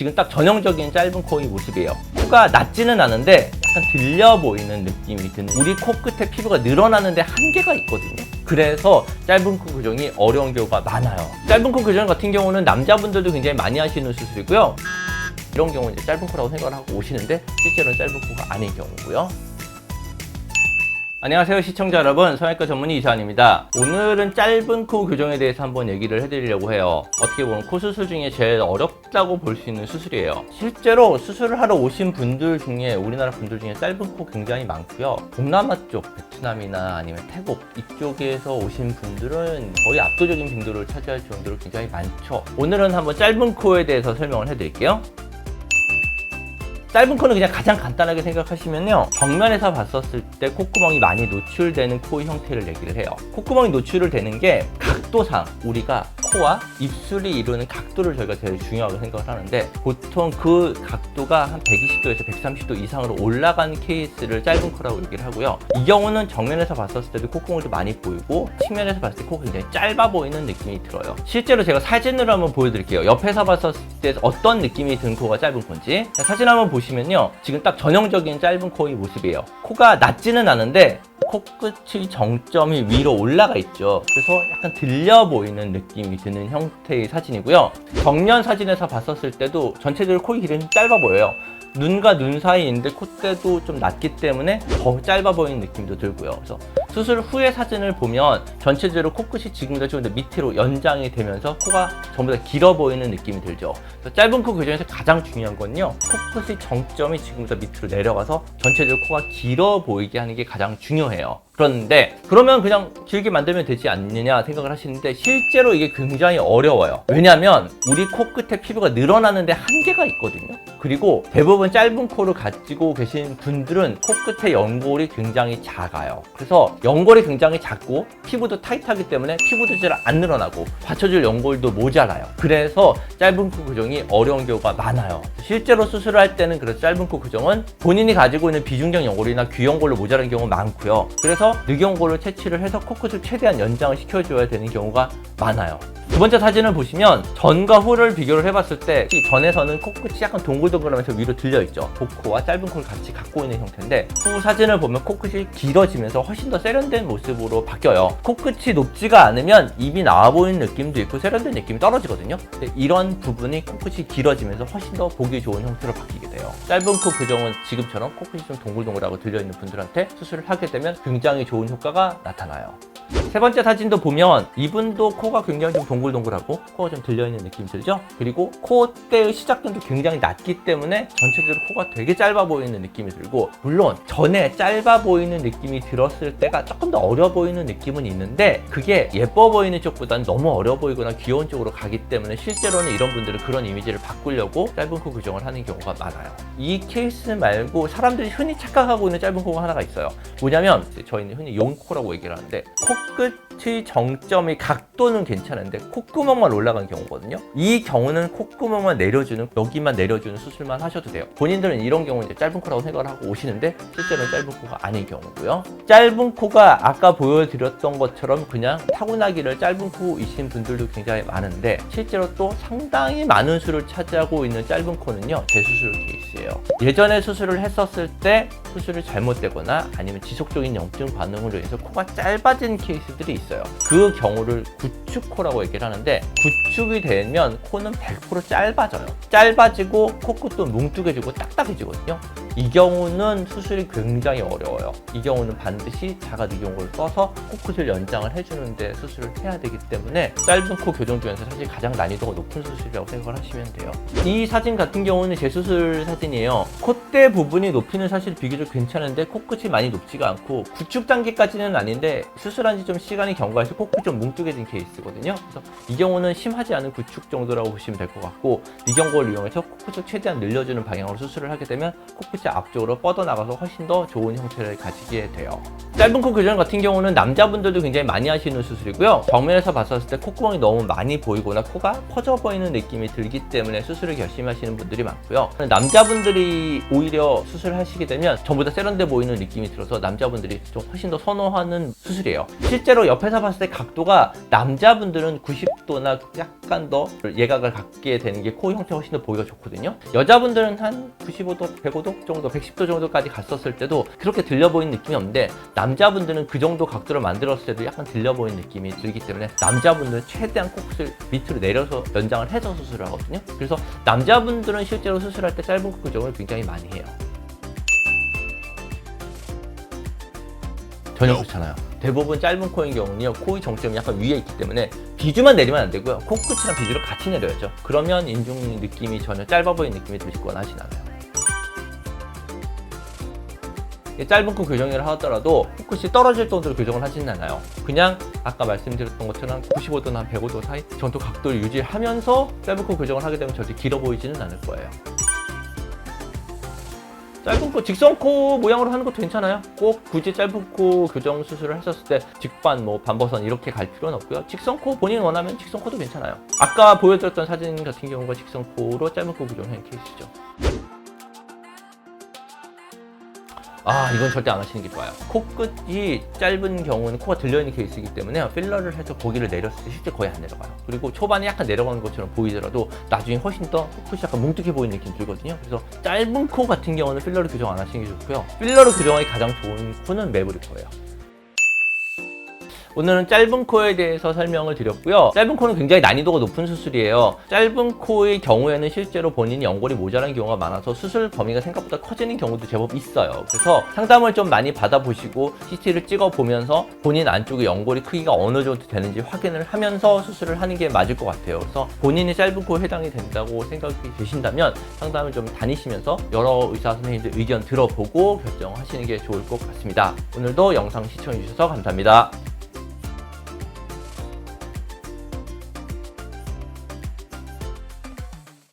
지금 딱 전형적인 짧은 코의 모습이에요. 코가 낮지는 않은데 약간 들려 보이는 느낌이 드는, 우리 코끝에 피부가 늘어나는데 한계가 있거든요. 그래서 짧은 코 교정이 어려운 경우가 많아요. 짧은 코 교정 같은 경우는 남자분들도 굉장히 많이 하시는 수술이고요. 이런 경우는 이제 짧은 코라고 생각을 하고 오시는데 실제로는 짧은 코가 아닌 경우고요. 안녕하세요 시청자 여러분, 성형외과 전문의 이수환입니다. 오늘은 짧은 코 교정에 대해서 한번 얘기를 해드리려고 해요. 어떻게 보면 코 수술 중에 제일 어렵다고 볼 수 있는 수술이에요. 실제로 수술을 하러 오신 분들 중에, 우리나라 분들 중에 짧은 코 굉장히 많고요. 동남아 쪽, 베트남이나 아니면 태국 이쪽에서 오신 분들은 거의 압도적인 빈도를 차지할 정도로 굉장히 많죠. 오늘은 한번 짧은 코에 대해서 설명을 해드릴게요. 짧은 코는 그냥 가장 간단하게 생각하시면요, 정면에서 봤었을 때 콧구멍이 많이 노출되는 코의 형태를 얘기를 해요. 콧구멍이 노출을 되는 게 각도상 우리가 코와 입술이 이루는 각도를 저희가 제일 중요하게 생각을 하는데, 보통 그 각도가 한 120도에서 130도 이상으로 올라간 케이스를 짧은 코라고 얘기를 하고요. 이 경우는 정면에서 봤었을 때도 콧구멍도 많이 보이고 측면에서 봤을 때 코가 굉장히 짧아 보이는 느낌이 들어요. 실제로 제가 사진으로 한번 보여드릴게요. 옆에서 봤었을 때 어떤 느낌이 든 코가 짧은 코인지. 사진 한번 보시면요, 지금 딱 전형적인 짧은 코의 모습이에요. 코가 낮지는 않은데 코끝의 정점이 위로 올라가 있죠. 그래서 약간 들려 보이는 느낌이 드는 형태의 사진이고요. 정면 사진에서 봤었을 때도 전체적으로 코의 길이는 짧아 보여요. 눈과 눈 사이인데 콧대도 좀 낮기 때문에 더 짧아 보이는 느낌도 들고요. 그래서 수술 후의 사진을 보면 전체적으로 코끝이 지금보다 좀 더 밑으로 연장이 되면서 코가 전부 다 길어 보이는 느낌이 들죠. 그래서 짧은 코 교정에서 가장 중요한 건요, 코끝의 정점이 지금보다 밑으로 내려가서 전체적으로 코가 길어 보이게 하는 게 가장 중요해요. 그런데 그러면 그냥 길게 만들면 되지 않느냐 생각을 하시는데, 실제로 이게 굉장히 어려워요. 왜냐하면 우리 코끝에 피부가 늘어나는데 한계가 있거든요. 그리고 대부분 짧은 코를 가지고 계신 분들은 코끝의 연골이 굉장히 작아요. 그래서 연골이 굉장히 작고 피부도 타이트하기 때문에 피부도 잘 안 늘어나고 받쳐줄 연골도 모자라요. 그래서 짧은 코 교정이 어려운 경우가 많아요. 실제로 수술을 할 때는 그래서 짧은 코 교정은 본인이 가지고 있는 비중적 연골이나 귀연골로 모자란 경우가 많고요. 그래서 늑연골을 채취를 해서 코끝을 최대한 연장을 시켜줘야 되는 경우가 많아요. 두 번째 사진을 보시면 전과 후를 비교를 해봤을 때, 전에서는 코끝이 약간 동글동글하면서 위로 들려있죠. 복코와 짧은 코를 같이 갖고 있는 형태인데, 후 사진을 보면 코끝이 길어지면서 훨씬 더 세련된 모습으로 바뀌어요. 코끝이 높지가 않으면 입이 나와 보이는 느낌도 있고 세련된 느낌이 떨어지거든요. 근데 이런 부분이 코끝이 길어지면서 훨씬 더 보기 좋은 형태로 바뀌게 돼요. 짧은 코 교정은 지금처럼 코끝이 좀 동글동글하고 들려있는 분들한테 수술을 하게 되면 굉장히 좋은 효과가 나타나요. 세 번째 사진도 보면 이분도 코가 굉장히 좀 동글동글하고 코가 좀 들려있는 느낌이 들죠? 그리고 콧대의 시작점도 굉장히 낮기 때문에 전체적으로 코가 되게 짧아 보이는 느낌이 들고, 물론 전에 짧아 보이는 느낌이 들었을 때가 조금 더 어려 보이는 느낌은 있는데, 그게 예뻐 보이는 쪽보다는 너무 어려 보이거나 귀여운 쪽으로 가기 때문에 실제로는 이런 분들은 그런 이미지를 바꾸려고 짧은 코 교정을 하는 경우가 많아요. 이 케이스 말고 사람들이 흔히 착각하고 있는 짧은 코가 하나가 있어요. 뭐냐면 저희는 흔히 용코라고 얘기를 하는데, 코끝의 정점의 각도는 괜찮은데 콧구멍만 올라간 경우거든요. 이 경우는 콧구멍만 내려주는, 여기만 내려주는 수술만 하셔도 돼요. 본인들은 이런 경우 이제 짧은 코라고 생각을 하고 오시는데 실제로는 짧은 코가 아닌 경우고요. 짧은 코가 아까 보여드렸던 것처럼 그냥 타고나기를 짧은 코이신 분들도 굉장히 많은데, 실제로 또 상당히 많은 수를 차지하고 있는 짧은 코는요, 재수술 케이스예요. 예전에 수술을 했었을 때 수술이 잘못되거나 아니면 지속적인 염증 반응으로 인해서 코가 짧아진 케이스들이 있어요. 그 경우를 구축코라고 얘기를 하는데, 구축이 되면 코는 100% 짧아져요. 짧아지고 코끝도 뭉툭해지고 딱딱해지거든요. 이 경우는 수술이 굉장히 어려워요. 이 경우는 반드시 자가 늑연골을 써서 코끝을 연장을 해주는데 수술을 해야 되기 때문에 짧은 코 교정 중에서 사실 가장 난이도가 높은 수술이라고 생각을 하시면 돼요. 이 사진 같은 경우는 재수술 사진이에요. 콧대 부분이 높이는 사실 비교적 괜찮은데 코끝이 많이 높지가 않고, 구축 단계까지는 아닌데 수술한 지 좀 시간이 경과해서 코끝이 좀 뭉툭해진 케이스거든요. 그래서 이 경우는 심하지 않은 구축 정도라고 보시면 될 것 같고, 늑연골을 이용해서 코끝을 최대한 늘려주는 방향으로 수술을 하게 되면 코끝이 코끝이 앞쪽으로 뻗어나가서 훨씬 더 좋은 형태를 가지게 돼요. 짧은 코 교정 같은 경우는 남자분들도 굉장히 많이 하시는 수술이고요. 정면에서 봤었을 때 콧구멍이 너무 많이 보이거나 코가 커져 보이는 느낌이 들기 때문에 수술을 결심하시는 분들이 많고요. 남자분들이 오히려 수술하시게 되면 전부 다 세련돼 보이는 느낌이 들어서 남자분들이 좀 훨씬 더 선호하는 수술이에요. 실제로 옆에서 봤을 때 각도가 남자분들은 90도나 약간 더 예각을 갖게 되는 게 코 형태가 훨씬 더 보기가 좋거든요. 여자분들은 한 95도, 105도 정도, 110도 정도까지 갔었을 때도 그렇게 들려 보이는 느낌이 없는데 남자분들은 그 정도 각도를 만들었을 때도 약간 들려 보이는 느낌이 들기 때문에 남자분들은 최대한 코끝을 밑으로 내려서 연장을 해서 수술을 하거든요. 그래서 남자분들은 실제로 수술할 때 짧은 코 교정을 굉장히 많이 해요. 전혀 그렇잖아요. 대부분 짧은 코인 경우는요, 코의 정점이 약간 위에 있기 때문에 비주만 내리면 안 되고요. 코끝이랑 비주를 같이 내려야죠. 그러면 인중 느낌이 전혀 짧아 보이는 느낌이 드시거나 하진 않아요. 짧은 코 교정을 하더라도 코끝이 떨어질 정도로 교정을 하지는 않아요. 그냥 아까 말씀드렸던 것처럼 95도나 한 105도 사이 정도 각도를 유지하면서 짧은 코 교정을 하게 되면 절대 길어 보이지는 않을 거예요. 짧은 코, 직선 코 모양으로 하는 것도 괜찮아요. 꼭 굳이 짧은 코 교정 수술을 하셨을 때 직반, 반버선 이렇게 갈 필요는 없고요. 직선 코 본인이 원하면 직선 코도 괜찮아요. 아까 보여드렸던 사진 같은 경우가 직선 코로 짧은 코 교정한 케이스죠. 이건 절대 안 하시는 게 좋아요. 코끝이 짧은 경우는 코가 들려있는 케이스이기 때문에 필러를 해서 거기를 내렸을 때 실제 거의 안 내려가요. 그리고 초반에 약간 내려가는 것처럼 보이더라도 나중에 훨씬 더 코끝이 약간 뭉툭해 보이는 느낌이 들거든요. 그래서 짧은 코 같은 경우는 필러를 교정 안 하시는 게 좋고요. 필러를 교정하기 가장 좋은 코는 매부리 코예요. 오늘은 짧은 코에 대해서 설명을 드렸고요. 짧은 코는 굉장히 난이도가 높은 수술이에요. 짧은 코의 경우에는 실제로 본인이 연골이 모자란 경우가 많아서 수술 범위가 생각보다 커지는 경우도 제법 있어요. 그래서 상담을 좀 많이 받아보시고 CT를 찍어보면서 본인 안쪽에 연골이 크기가 어느 정도 되는지 확인을 하면서 수술을 하는 게 맞을 것 같아요. 그래서 본인이 짧은 코에 해당이 된다고 생각이 되신다면 상담을 좀 다니시면서 여러 의사 선생님들 의견 들어보고 결정하시는 게 좋을 것 같습니다. 오늘도 영상 시청해주셔서 감사합니다.